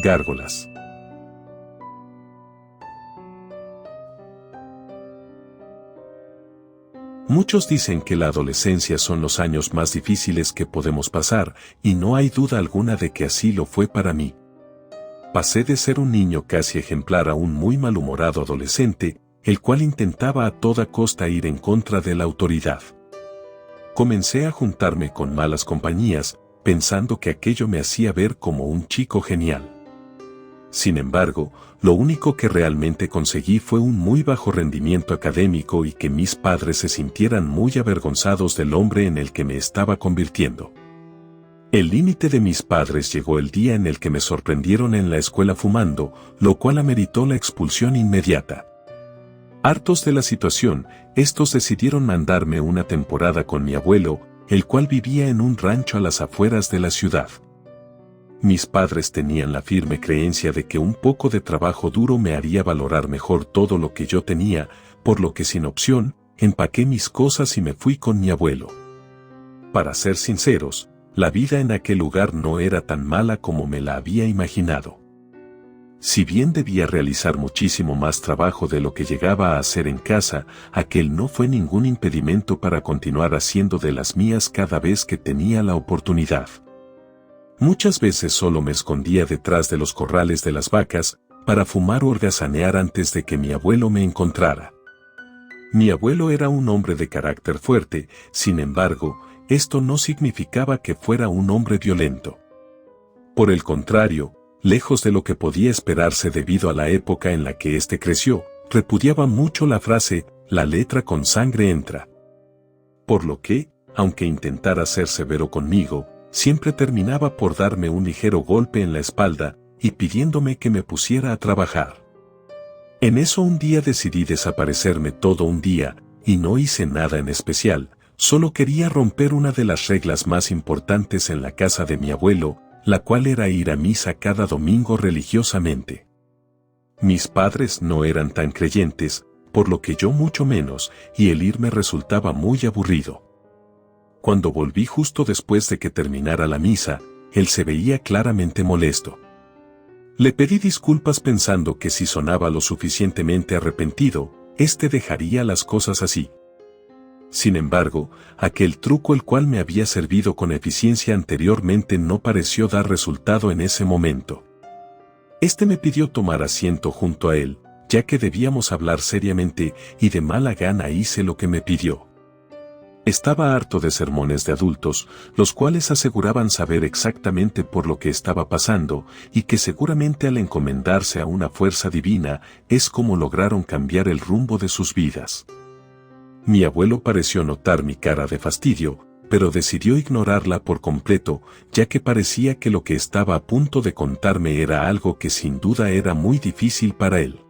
Gárgolas. Muchos dicen que la adolescencia son los años más difíciles que podemos pasar, y no hay duda alguna de que así lo fue para mí. Pasé de ser un niño casi ejemplar a un muy malhumorado adolescente, el cual intentaba a toda costa ir en contra de la autoridad. Comencé a juntarme con malas compañías, pensando que aquello me hacía ver como un chico genial. Sin embargo, lo único que realmente conseguí fue un muy bajo rendimiento académico y que mis padres se sintieran muy avergonzados del hombre en el que me estaba convirtiendo. El límite de mis padres llegó el día en el que me sorprendieron en la escuela fumando, lo cual ameritó la expulsión inmediata. Hartos de la situación, estos decidieron mandarme una temporada con mi abuelo, el cual vivía en un rancho a las afueras de la ciudad. Mis padres tenían la firme creencia de que un poco de trabajo duro me haría valorar mejor todo lo que yo tenía, por lo que sin opción, empaqué mis cosas y me fui con mi abuelo. Para ser sinceros, la vida en aquel lugar no era tan mala como me la había imaginado. Si bien debía realizar muchísimo más trabajo de lo que llegaba a hacer en casa, aquel no fue ningún impedimento para continuar haciendo de las mías cada vez que tenía la oportunidad. Muchas veces solo me escondía detrás de los corrales de las vacas, para fumar o holgazanear antes de que mi abuelo me encontrara. Mi abuelo era un hombre de carácter fuerte, sin embargo, esto no significaba que fuera un hombre violento. Por el contrario, lejos de lo que podía esperarse debido a la época en la que éste creció, repudiaba mucho la frase, la letra con sangre entra. Por lo que, aunque intentara ser severo conmigo, siempre terminaba por darme un ligero golpe en la espalda y pidiéndome que me pusiera a trabajar. En eso un día decidí desaparecerme todo un día, y no hice nada en especial, solo quería romper una de las reglas más importantes en la casa de mi abuelo, la cual era ir a misa cada domingo religiosamente. Mis padres no eran tan creyentes, por lo que yo mucho menos, y el ir me resultaba muy aburrido. Cuando volví justo después de que terminara la misa, él se veía claramente molesto. Le pedí disculpas pensando que si sonaba lo suficientemente arrepentido, éste dejaría las cosas así. Sin embargo, aquel truco el cual me había servido con eficiencia anteriormente no pareció dar resultado en ese momento. Este me pidió tomar asiento junto a él, ya que debíamos hablar seriamente, y de mala gana hice lo que me pidió. Estaba harto de sermones de adultos, los cuales aseguraban saber exactamente por lo que estaba pasando, y que seguramente al encomendarse a una fuerza divina, es como lograron cambiar el rumbo de sus vidas. Mi abuelo pareció notar mi cara de fastidio, pero decidió ignorarla por completo, ya que parecía que lo que estaba a punto de contarme era algo que sin duda era muy difícil para él.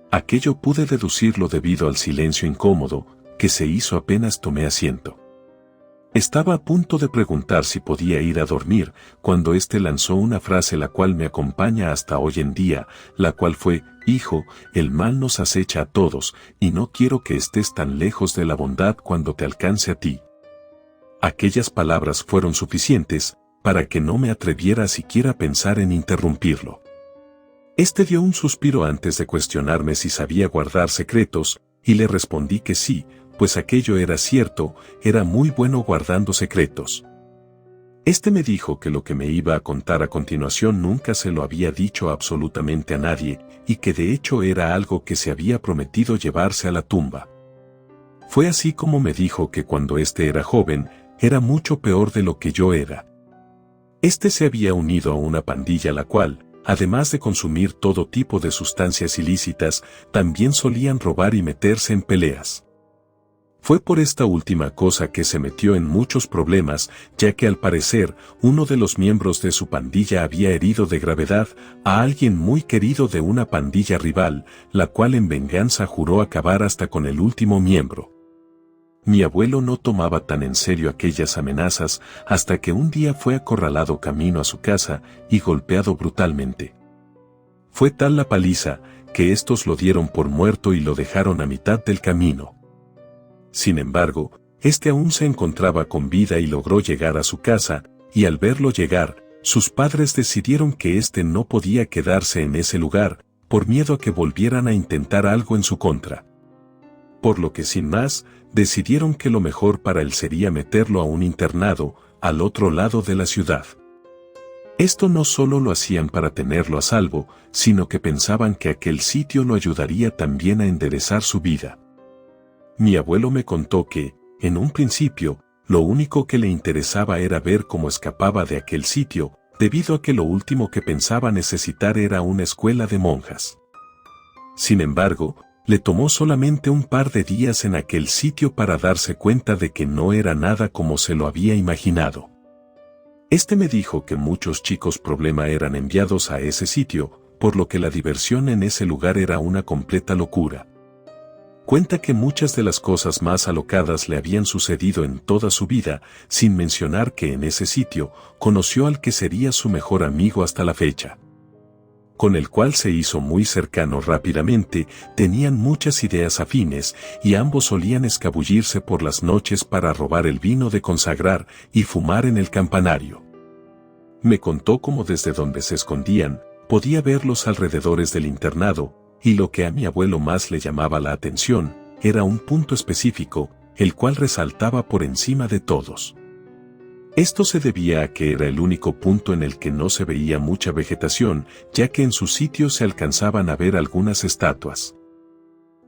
Aquello pude deducirlo debido al silencio incómodo, que se hizo apenas tomé asiento. Estaba a punto de preguntar si podía ir a dormir, cuando éste lanzó una frase la cual me acompaña hasta hoy en día, la cual fue, hijo, el mal nos acecha a todos, y no quiero que estés tan lejos de la bondad cuando te alcance a ti. Aquellas palabras fueron suficientes, para que no me atreviera siquiera a pensar en interrumpirlo. Este dio un suspiro antes de cuestionarme si sabía guardar secretos, y le respondí que sí, pues aquello era cierto, era muy bueno guardando secretos. Este me dijo que lo que me iba a contar a continuación nunca se lo había dicho absolutamente a nadie, y que de hecho era algo que se había prometido llevarse a la tumba. Fue así como me dijo que cuando éste era joven, era mucho peor de lo que yo era. Este se había unido a una pandilla la cual, además de consumir todo tipo de sustancias ilícitas, también solían robar y meterse en peleas. Fue por esta última cosa que se metió en muchos problemas, ya que al parecer, uno de los miembros de su pandilla había herido de gravedad a alguien muy querido de una pandilla rival, la cual en venganza juró acabar hasta con el último miembro. Mi abuelo no tomaba tan en serio aquellas amenazas hasta que un día fue acorralado camino a su casa y golpeado brutalmente. Fue tal la paliza que estos lo dieron por muerto y lo dejaron a mitad del camino. Sin embargo, este aún se encontraba con vida y logró llegar a su casa, y al verlo llegar, Sus padres decidieron que éste no podía quedarse en ese lugar, por miedo a que volvieran a intentar algo en su contra. Por lo que sin más, decidieron que lo mejor para él sería meterlo a un internado, al otro lado de la ciudad. Esto no solo lo hacían para tenerlo a salvo, sino que pensaban que aquel sitio lo ayudaría también a enderezar su vida. Mi abuelo me contó que, en un principio, lo único que le interesaba era ver cómo escapaba de aquel sitio, debido a que lo último que pensaba necesitar era una escuela de monjas. Sin embargo, le tomó solamente un par de días en aquel sitio para darse cuenta de que no era nada como se lo había imaginado. Este me dijo que muchos chicos problema eran enviados a ese sitio, por lo que la diversión en ese lugar era una completa locura. Cuenta que muchas de las cosas más alocadas le habían sucedido en toda su vida, sin mencionar que en ese sitio conoció al que sería su mejor amigo hasta la fecha, con el cual se hizo muy cercano rápidamente. Tenían muchas ideas afines y ambos solían escabullirse por las noches para robar el vino de consagrar y fumar en el campanario. Me contó cómo desde donde se escondían, podía ver los alrededores del internado, y lo que a mi abuelo más le llamaba la atención, era un punto específico, el cual resaltaba por encima de todos. Esto se debía a que era el único punto en el que no se veía mucha vegetación, ya que en su sitio se alcanzaban a ver algunas estatuas.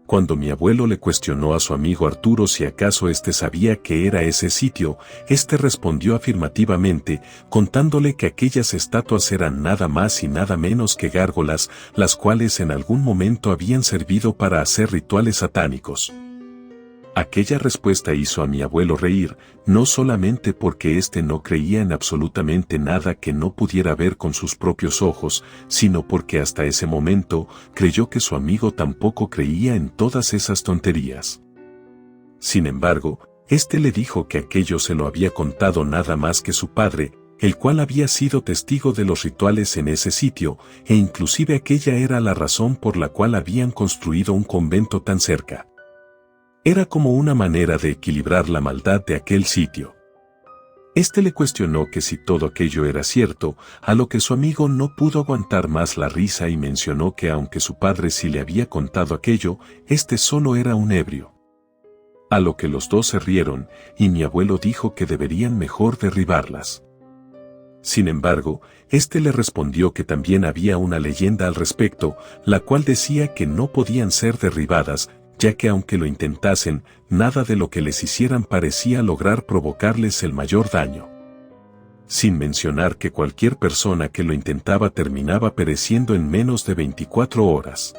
Cuando mi abuelo le cuestionó a su amigo Arturo si acaso éste sabía que era ese sitio, éste respondió afirmativamente, contándole que aquellas estatuas eran nada más y nada menos que gárgolas, las cuales en algún momento habían servido para hacer rituales satánicos. Aquella respuesta hizo a mi abuelo reír, no solamente porque éste no creía en absolutamente nada que no pudiera ver con sus propios ojos, sino porque hasta ese momento creyó que su amigo tampoco creía en todas esas tonterías. Sin embargo, éste le dijo que aquello se lo había contado nada más que su padre, el cual había sido testigo de los rituales en ese sitio, e inclusive aquella era la razón por la cual habían construido un convento tan cerca. Era como una manera de equilibrar la maldad de aquel sitio. Este le cuestionó que si todo aquello era cierto, a lo que su amigo no pudo aguantar más la risa y mencionó que aunque su padre sí le había contado aquello, este solo era un ebrio. A lo que los dos se rieron, y mi abuelo dijo que deberían mejor derribarlas. Sin embargo, este le respondió que también había una leyenda al respecto, la cual decía que no podían ser derribadas, ya que aunque lo intentasen, nada de lo que les hicieran parecía lograr provocarles el mayor daño. Sin mencionar que cualquier persona que lo intentaba terminaba pereciendo en menos de 24 horas.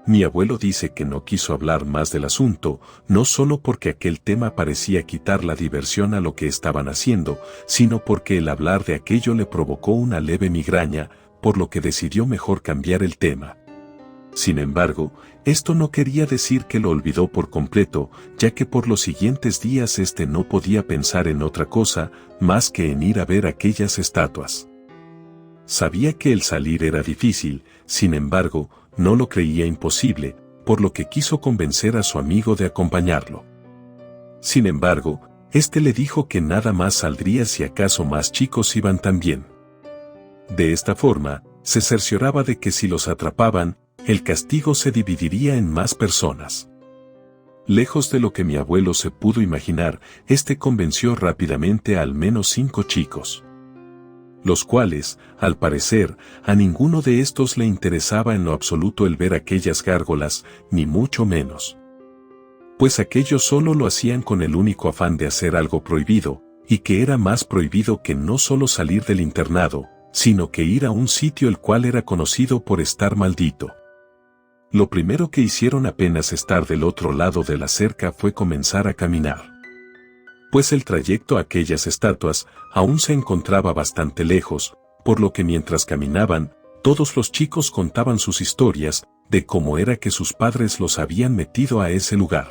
Mi abuelo dice que no quiso hablar más del asunto, no solo porque aquel tema parecía quitar la diversión a lo que estaban haciendo, sino porque el hablar de aquello le provocó una leve migraña, por lo que decidió mejor cambiar el tema. Sin embargo, esto no quería decir que lo olvidó por completo, ya que por los siguientes días este no podía pensar en otra cosa, más que en ir a ver aquellas estatuas. Sabía que el salir era difícil, sin embargo, no lo creía imposible, por lo que quiso convencer a su amigo de acompañarlo. Sin embargo, este le dijo que nada más saldría si acaso más chicos iban también. De esta forma, se cercioraba de que si los atrapaban, el castigo se dividiría en más personas. Lejos de lo que mi abuelo se pudo imaginar, este convenció rápidamente a al menos 5 chicos. Los cuales, al parecer, a ninguno de estos le interesaba en lo absoluto el ver aquellas gárgolas, ni mucho menos. Pues aquellos solo lo hacían con el único afán de hacer algo prohibido, y que era más prohibido que no solo salir del internado, sino que ir a un sitio el cual era conocido por estar maldito. Lo primero que hicieron apenas estar del otro lado de la cerca fue comenzar a caminar. Pues el trayecto a aquellas estatuas aún se encontraba bastante lejos, por lo que mientras caminaban, todos los chicos contaban sus historias de cómo era que sus padres los habían metido a ese lugar.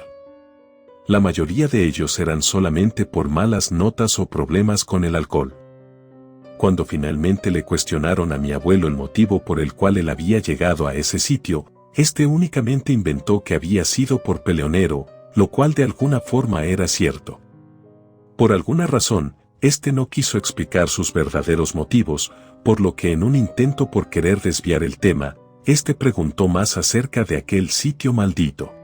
La mayoría de ellos eran solamente por malas notas o problemas con el alcohol. Cuando finalmente le cuestionaron a mi abuelo el motivo por el cual él había llegado a ese sitio, este únicamente inventó que había sido por peleonero, lo cual de alguna forma era cierto. Por alguna razón, este no quiso explicar sus verdaderos motivos, por lo que en un intento por querer desviar el tema, este preguntó más acerca de aquel sitio maldito.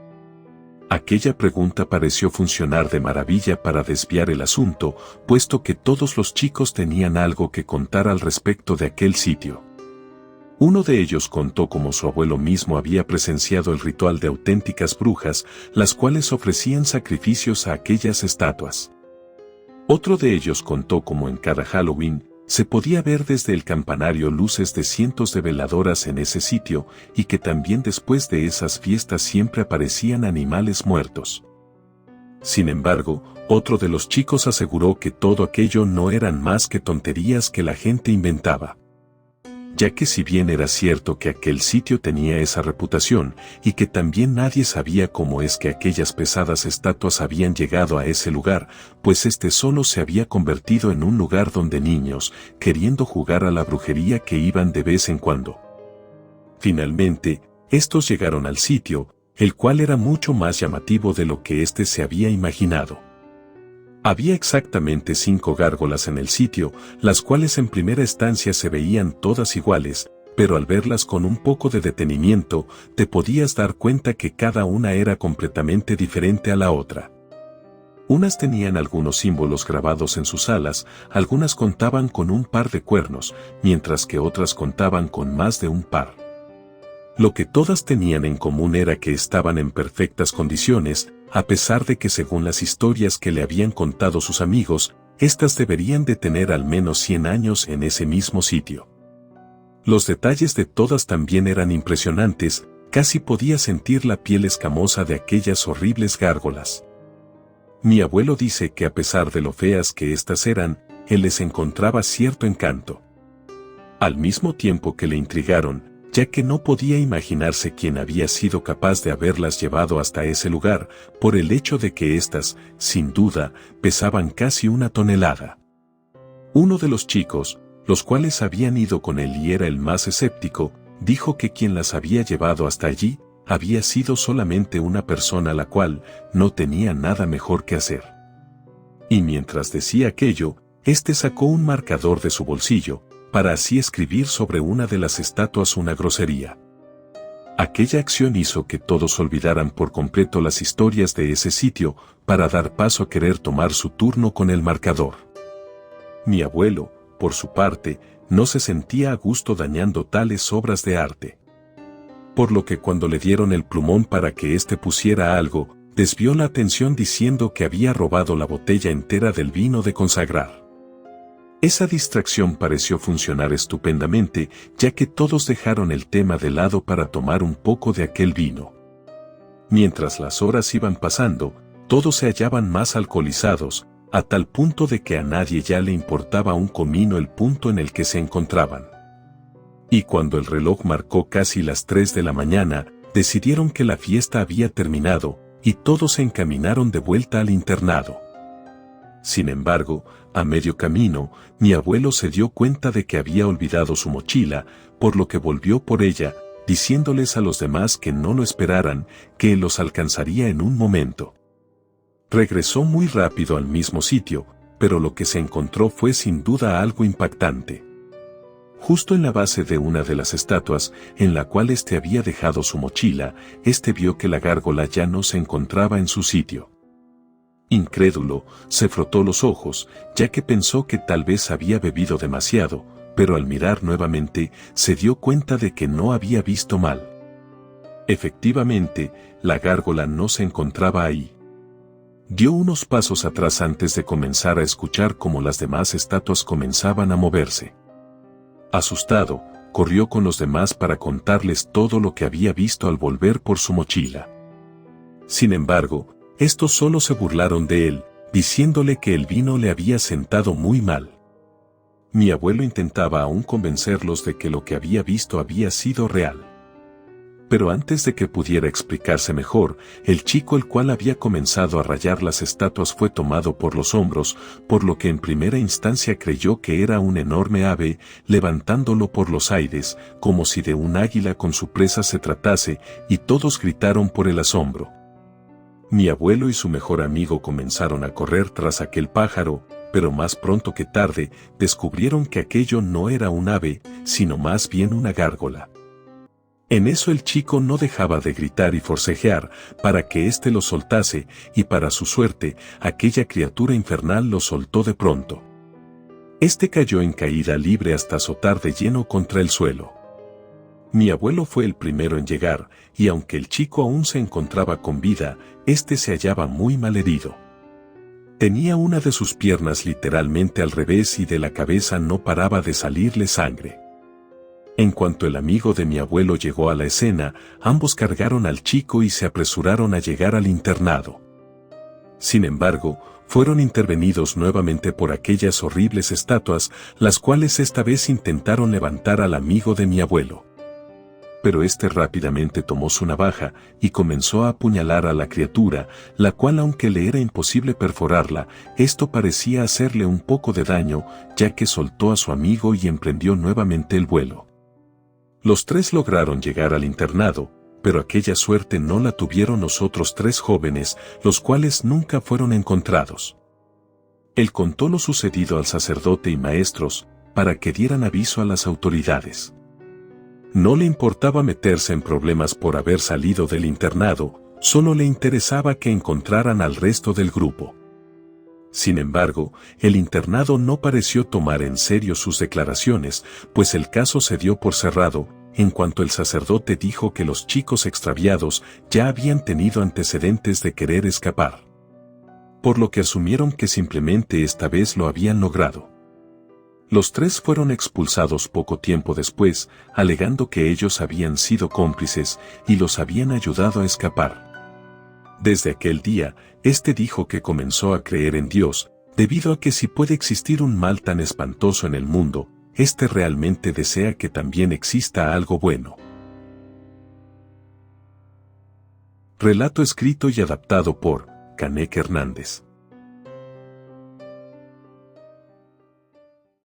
Aquella pregunta pareció funcionar de maravilla para desviar el asunto, puesto que todos los chicos tenían algo que contar al respecto de aquel sitio. Uno de ellos contó cómo su abuelo mismo había presenciado el ritual de auténticas brujas, las cuales ofrecían sacrificios a aquellas estatuas. Otro de ellos contó cómo en cada Halloween, se podía ver desde el campanario luces de cientos de veladoras en ese sitio y que también después de esas fiestas siempre aparecían animales muertos. Sin embargo, otro de los chicos aseguró que todo aquello no eran más que tonterías que la gente inventaba. Ya que si bien era cierto que aquel sitio tenía esa reputación y que también nadie sabía cómo es que aquellas pesadas estatuas habían llegado a ese lugar, pues este solo se había convertido en un lugar donde niños, queriendo jugar a la brujería que iban de vez en cuando. Finalmente, estos llegaron al sitio, el cual era mucho más llamativo de lo que éste se había imaginado. Había exactamente 5 gárgolas en el sitio, las cuales en primera instancia se veían todas iguales, pero al verlas con un poco de detenimiento, te podías dar cuenta que cada una era completamente diferente a la otra. Unas tenían algunos símbolos grabados en sus alas, algunas contaban con un par de cuernos, mientras que otras contaban con más de un par. Lo que todas tenían en común era que estaban en perfectas condiciones, a pesar de que según las historias que le habían contado sus amigos, éstas deberían de tener al menos 100 años en ese mismo sitio. Los detalles de todas también eran impresionantes, casi podía sentir la piel escamosa de aquellas horribles gárgolas. Mi abuelo dice que a pesar de lo feas que éstas eran, él les encontraba cierto encanto. Al mismo tiempo que le intrigaron, ya que no podía imaginarse quién había sido capaz de haberlas llevado hasta ese lugar, por el hecho de que éstas, sin duda, pesaban casi 1 tonelada. Uno de los chicos, los cuales habían ido con él y era el más escéptico, dijo que quien las había llevado hasta allí, había sido solamente una persona la cual no tenía nada mejor que hacer. Y mientras decía aquello, este sacó un marcador de su bolsillo, para así escribir sobre una de las estatuas una grosería. Aquella acción hizo que todos olvidaran por completo las historias de ese sitio, para dar paso a querer tomar su turno con el marcador. Mi abuelo, por su parte, no se sentía a gusto dañando tales obras de arte. Por lo que cuando le dieron el plumón para que éste pusiera algo, desvió la atención diciendo que había robado la botella entera del vino de consagrar. Esa distracción pareció funcionar estupendamente, ya que todos dejaron el tema de lado para tomar un poco de aquel vino. Mientras las horas iban pasando, todos se hallaban más alcoholizados, a tal punto de que a nadie ya le importaba un comino el punto en el que se encontraban. Y cuando el reloj marcó casi las 3 de la mañana, decidieron que la fiesta había terminado, y todos se encaminaron de vuelta al internado. Sin embargo, a medio camino, mi abuelo se dio cuenta de que había olvidado su mochila, por lo que volvió por ella, diciéndoles a los demás que no lo esperaran, que los alcanzaría en un momento. Regresó muy rápido al mismo sitio, pero lo que se encontró fue sin duda algo impactante. Justo en la base de una de las estatuas, en la cual éste había dejado su mochila, éste vio que la gárgola ya no se encontraba en su sitio. Incrédulo, se frotó los ojos, ya que pensó que tal vez había bebido demasiado, pero al mirar nuevamente, se dio cuenta de que no había visto mal. Efectivamente, la gárgola no se encontraba ahí. Dio unos pasos atrás antes de comenzar a escuchar cómo las demás estatuas comenzaban a moverse. Asustado, corrió con los demás para contarles todo lo que había visto al volver por su mochila. Sin embargo, estos solo se burlaron de él, diciéndole que el vino le había sentado muy mal. Mi abuelo intentaba aún convencerlos de que lo que había visto había sido real. Pero antes de que pudiera explicarse mejor, el chico el cual había comenzado a rayar las estatuas fue tomado por los hombros, por lo que en primera instancia creyó que era un enorme ave, levantándolo por los aires, como si de un águila con su presa se tratase, y todos gritaron por el asombro. Mi abuelo y su mejor amigo comenzaron a correr tras aquel pájaro, pero más pronto que tarde descubrieron que aquello no era un ave, sino más bien una gárgola. En eso el chico no dejaba de gritar y forcejear para que éste lo soltase, y para su suerte, aquella criatura infernal lo soltó de pronto. Este cayó en caída libre hasta azotar de lleno contra el suelo. Mi abuelo fue el primero en llegar, y aunque el chico aún se encontraba con vida, este se hallaba muy malherido. Tenía una de sus piernas literalmente al revés y de la cabeza no paraba de salirle sangre. En cuanto el amigo de mi abuelo llegó a la escena, ambos cargaron al chico y se apresuraron a llegar al internado. Sin embargo, fueron intervenidos nuevamente por aquellas horribles estatuas, las cuales esta vez intentaron levantar al amigo de mi abuelo. Pero este rápidamente tomó su navaja y comenzó a apuñalar a la criatura, la cual, aunque le era imposible perforarla, esto parecía hacerle un poco de daño, ya que soltó a su amigo y emprendió nuevamente el vuelo. Los tres lograron llegar al internado, pero aquella suerte no la tuvieron los otros tres jóvenes, los cuales nunca fueron encontrados. Él contó lo sucedido al sacerdote y maestros, para que dieran aviso a las autoridades. No le importaba meterse en problemas por haber salido del internado, solo le interesaba que encontraran al resto del grupo. Sin embargo, el internado no pareció tomar en serio sus declaraciones, pues el caso se dio por cerrado, en cuanto el sacerdote dijo que los chicos extraviados ya habían tenido antecedentes de querer escapar. Por lo que asumieron que simplemente esta vez lo habían logrado. Los tres fueron expulsados poco tiempo después, alegando que ellos habían sido cómplices y los habían ayudado a escapar. Desde aquel día, este dijo que comenzó a creer en Dios, debido a que si puede existir un mal tan espantoso en el mundo, este realmente desea que también exista algo bueno. Relato escrito y adaptado por Canek Hernández.